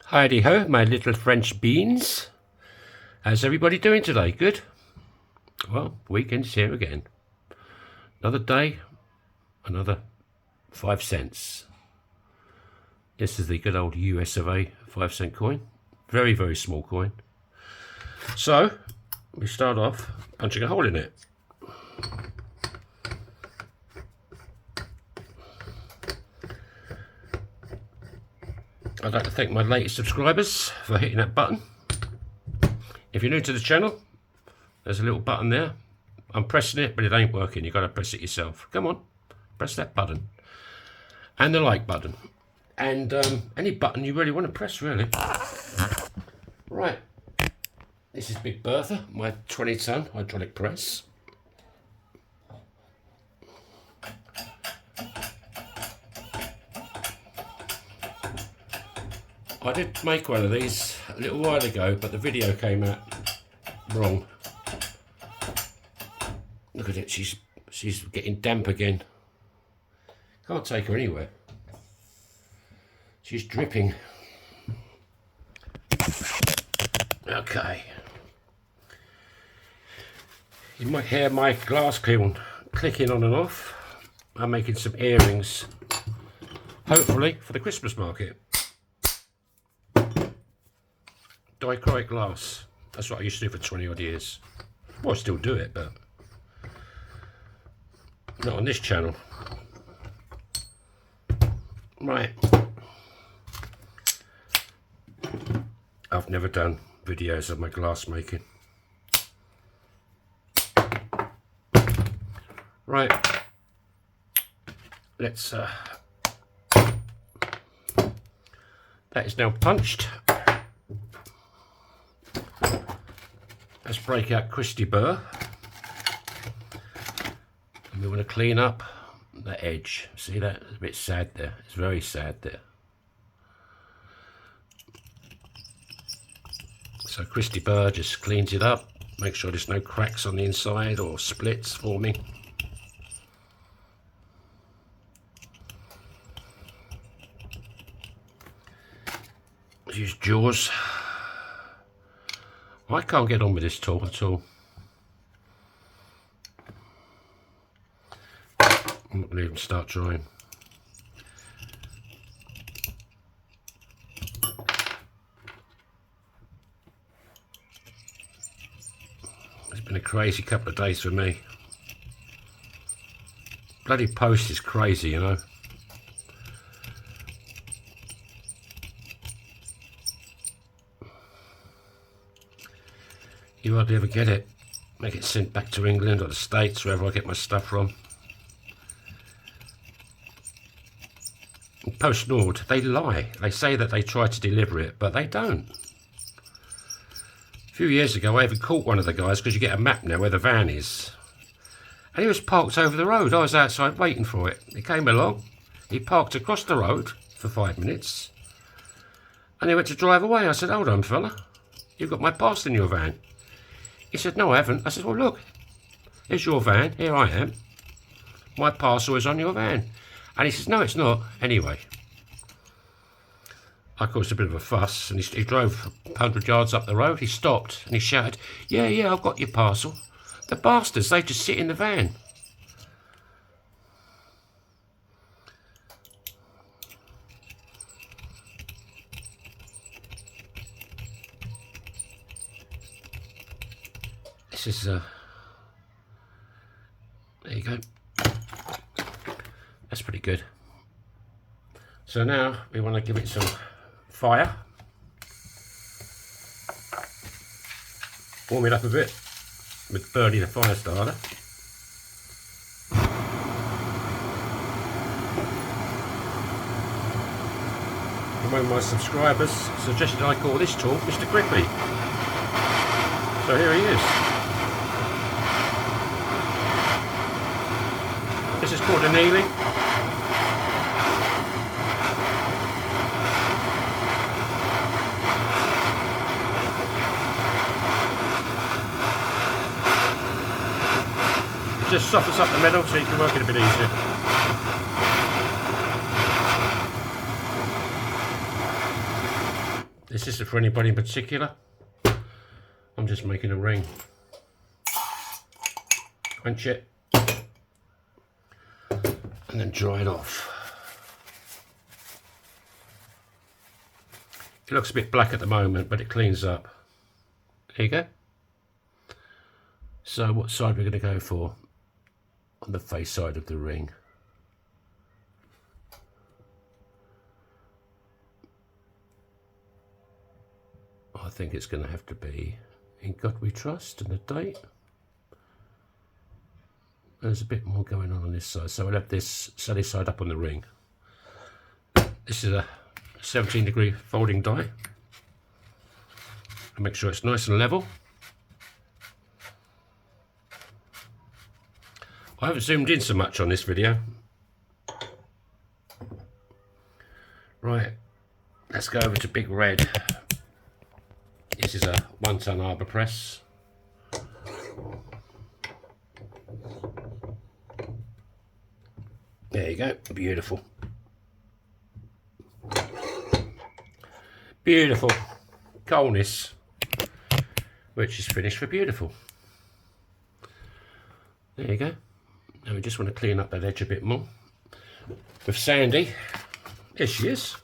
Heidi ho, my little French beans. How's everybody doing today? Good? Well, weekend's here again. Another day, another 5 cents. This is the good old US of A 5-cent coin. Very, very small coin. So, we start off punching a hole in it. I'd like to thank my latest subscribers for hitting that button. If you're new to the channel, there's a little button there. I'm pressing it, but it ain't working. You've got to press it yourself. Come on, press that button. And the like button. And any button you really want to press, really. Right. This is Big Bertha, my 20-ton hydraulic press. I did make one of these a little while ago, but the video came out wrong. Look at it, she's getting damp again. Can't take her anywhere. She's dripping. Okay. You might hear my glass kiln clicking on and off. I'm making some earrings, hopefully for the Christmas market. Dichroic glass. That's what I used to do for 20 odd years. Well, I still do it, but not on this channel. Right. I've never done videos of my glass making. Right. Let's that is now punched. Let's break out Christy burr, and we want to clean up the edge. See that? It's a bit sad there. It's very sad there. So Christy burr just cleans it up, make sure there's no cracks on the inside or splits forming. Use jaws. I can't get on with this tool at all. I'm not going to even start drawing. It's been a crazy couple of days for me. Bloody post is crazy, you know. You hardly ever get it. Make it sent back to England or the States, wherever I get my stuff from. Post Nord, they lie. They say that they try to deliver it, but they don't. A few years ago, I even caught one of the guys, because you get a map now where the van is. And he was parked over the road. I was outside waiting for it. He came along. He parked across the road for 5 minutes. And he went to drive away. I said, hold on, fella. You've got my parcel in your van. He said, no, I haven't. I said, well, look, here's your van. Here I am. My parcel is on your van. And he says, no, it's not. Anyway, I caused a bit of a fuss, and he drove 100 yards up the road. He stopped and he shouted, yeah, I've got your parcel. The bastards, they just sit in the van. This is, there you go. That's pretty good. So now we want to give it some fire. Warm it up a bit with Bernie the fire starter. And one of my subscribers suggested I call this tool Mr. Grippy. So here he is. This is called annealing. It just softens up the metal so you can work it a bit easier. This isn't for anybody in particular. I'm just making a ring. Quench it. And then dry it off. It looks a bit black at the moment, but it cleans up. There you go. So what side we're going to go for? On the face side of the ring. I think it's going to have to be In God We Trust and the date. There's a bit more going on this side, so we'll have this sunny side up on the ring. This is a 17-degree folding die. And make sure it's nice and level. I haven't zoomed in so much on this video. Right, let's go over to Big Red. This is a 1-ton arbor press. There you go, beautiful. Beautiful. Coldness, which is finished for beautiful. There you go. Now we just want to clean up that edge a bit more. With Sandy, there she is.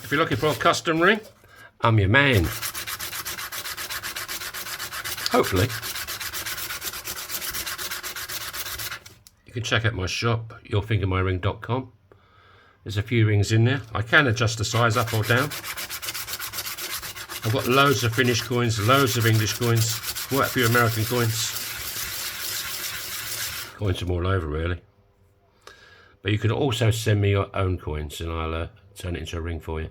If you're looking for a custom ring, I'm your man. Hopefully. You can check out my shop, yourfingermyring.com. There's a few rings in there. I can adjust the size up or down. I've got loads of Finnish coins, loads of English coins, quite a few American coins. Coins from all over really. But you can also send me your own coins and I'll turn it into a ring for you.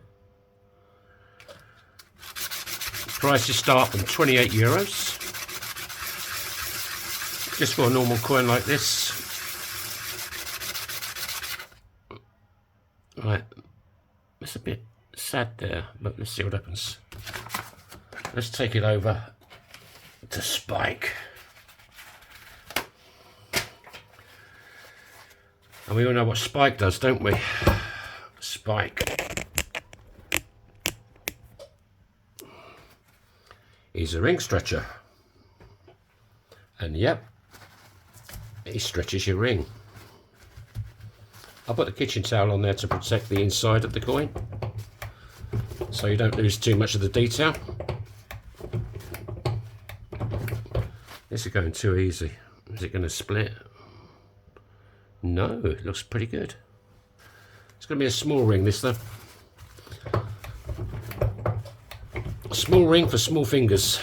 Prices start from €28. Just for a normal coin like this. Right, it's a bit sad there, but let's see what happens. Let's take it over to Spike. And we all know what Spike does, don't we? Spike. He's a ring stretcher. And yep, he stretches your ring. I'll put the kitchen towel on there to protect the inside of the coin, so you don't lose too much of the detail. This is going too easy. Is it going to split? No, it looks pretty good. It's going to be a small ring, this though. A small ring for small fingers.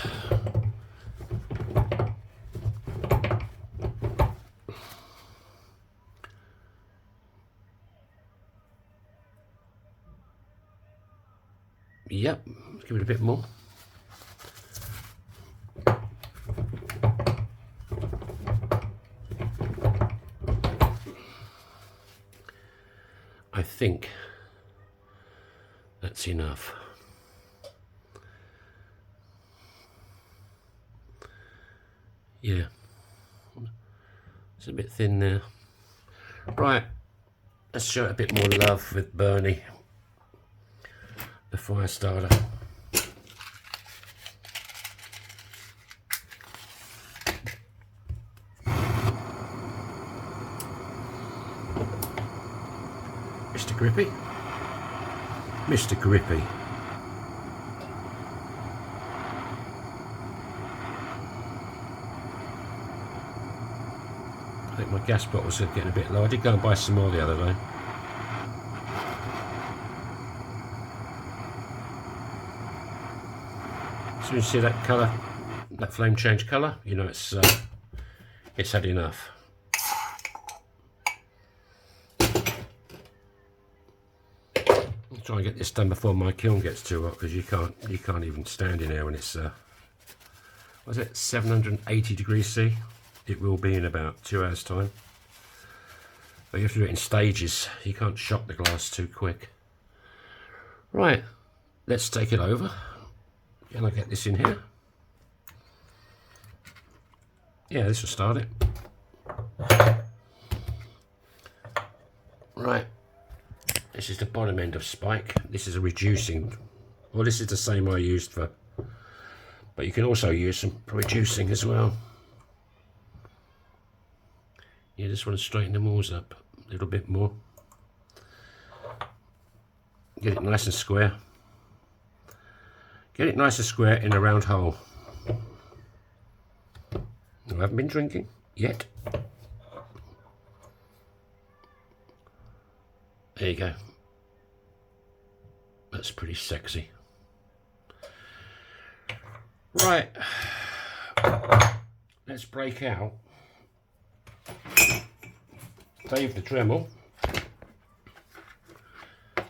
Yep, give it a bit more. I think that's enough. Yeah, it's a bit thin there. Right, let's show it a bit more love with Bernie, the fire starter. Mr. Grippy. Mr. Grippy. I think my gas bottles are getting a bit low. I did go and buy some more the other day. So you see that colour, that flame change colour, you know it's had enough. I'll try and get this done before my kiln gets too hot, because you can't even stand in here when it's what is it, 780 degrees C. It will be in about 2 hours time. But you have to do it in stages. You can't shock the glass too quick. Right, let's take it over. Can I get this in here? Yeah, this will start it. Right, this is the bottom end of spike. This is a reducing, well, this is the same I used for, but you can also use some for reducing as well. You just want to straighten the mauls up a little bit more. Get it nice and square. Get it nice and square in a round hole. I haven't been drinking yet. There you go. That's pretty sexy. Right. Let's break out. Save the Dremel.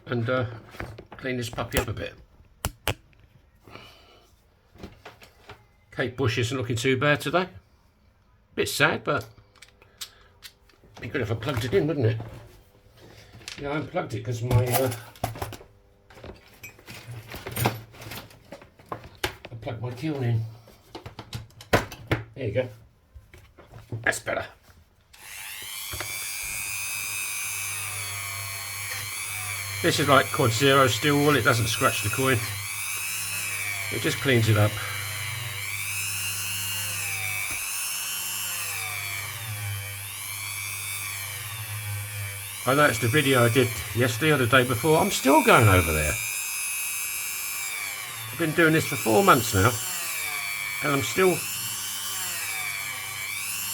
And clean this puppy up a bit. Kate Bush isn't looking too bad today. Bit sad, but be good if I plugged it in, wouldn't it? Yeah, I unplugged it because my I plugged my kiln in. There you go. That's better. This is like Quad Zero steel wool. It doesn't scratch the coin. It just cleans it up. I noticed the video I did yesterday or the day before. I'm still going over there. I've been doing this for 4 months now, and I'm still.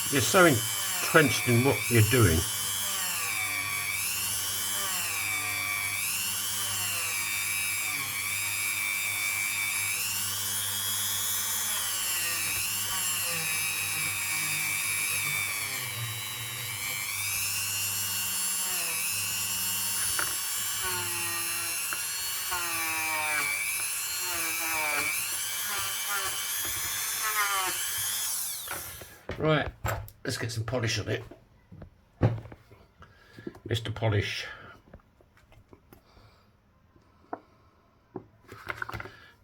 You're so entrenched in what you're doing. Right, let's get some polish on it. Mr. Polish.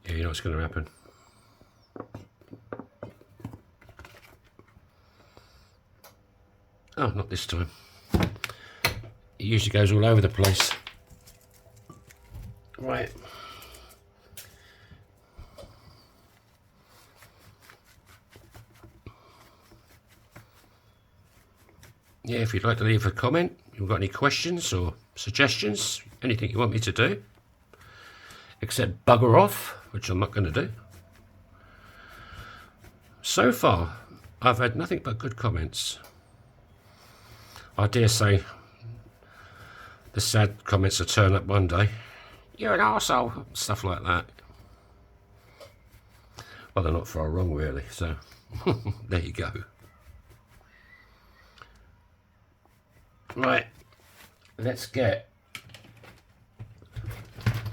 Yeah, you know what's going to happen. Oh, not this time. It usually goes all over the place. Right. Yeah, if you'd like to leave a comment, you've got any questions or suggestions, anything you want me to do, except bugger off, which I'm not going to do. So far, I've had nothing but good comments. I dare say the sad comments will turn up one day. You're an arsehole, stuff like that. Well, they're not far wrong, really, so there you go. Right, let's get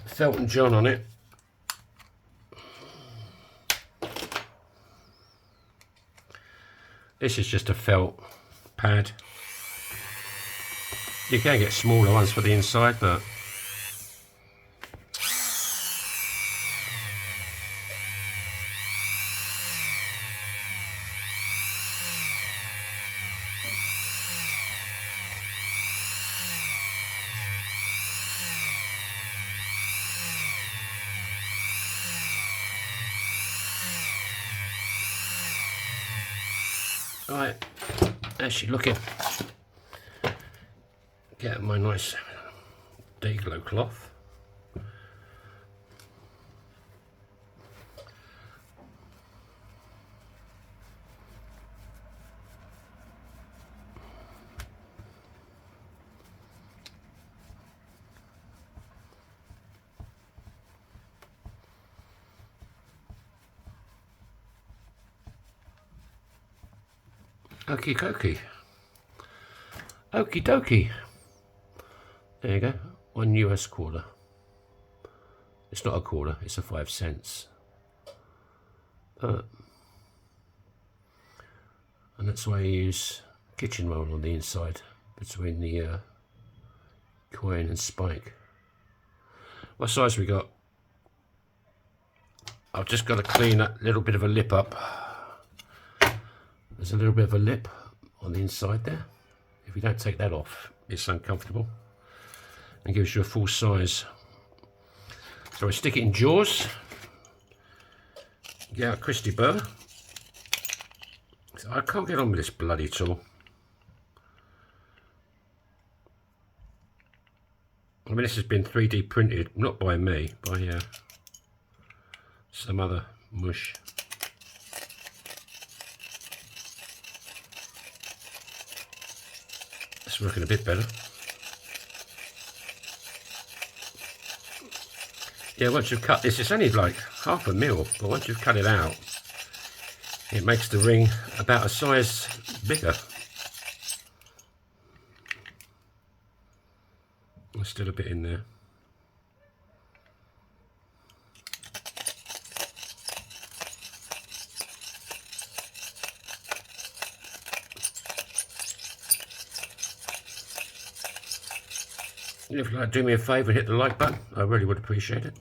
Felton John on it. This is just a felt pad. You can get smaller ones for the inside, but right, actually looking, get my nice day glow cloth. Okie dokie. Okie dokie. There you go. 1 US quarter. It's not a quarter, it's a 5 cents. And that's why I use kitchen roll on the inside between the coin and spike. What size we got? I've just got to clean that little bit of a lip up. There's a little bit of a lip on the inside there. If you don't take that off, it's uncomfortable. and gives you a full size. So I stick it in jaws, get out Christy burr. I can't get on with this bloody tool. I mean, this has been 3D printed, not by me, by some other mush. It's working a bit better. Yeah, once you've cut this, it's only like half a mil, but once you've cut it out, it makes the ring about a size bigger. There's still a bit in there. If you'd like to do me a favour, hit the like button. I really would appreciate it.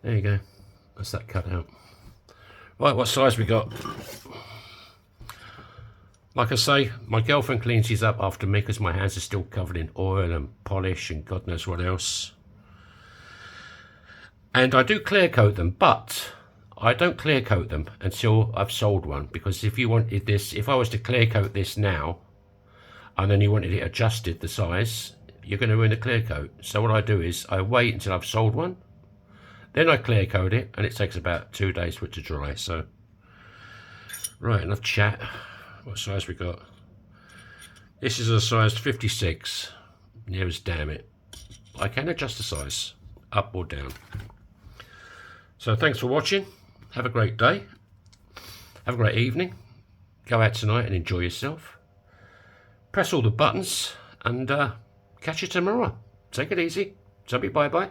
There you go. That's that cut out. Right, what size we got? Like I say, my girlfriend cleans these up after me because my hands are still covered in oil and polish and God knows what else. And I do clear coat them, but I don't clear coat them until I've sold one, because if you wanted this, if I was to clear coat this now and then you wanted it adjusted the size, you're going to ruin the clear coat. So what I do is I wait until I've sold one, then I clear coat it, and it takes about 2 days for it to dry. So right, enough chat. What size we got? This is a size 56. Near as damn it. I can adjust the size up or down. So thanks for watching. Have a great day. Have a great evening. Go out tonight and enjoy yourself. Press all the buttons and catch you tomorrow. Take it easy. Tell me bye-bye.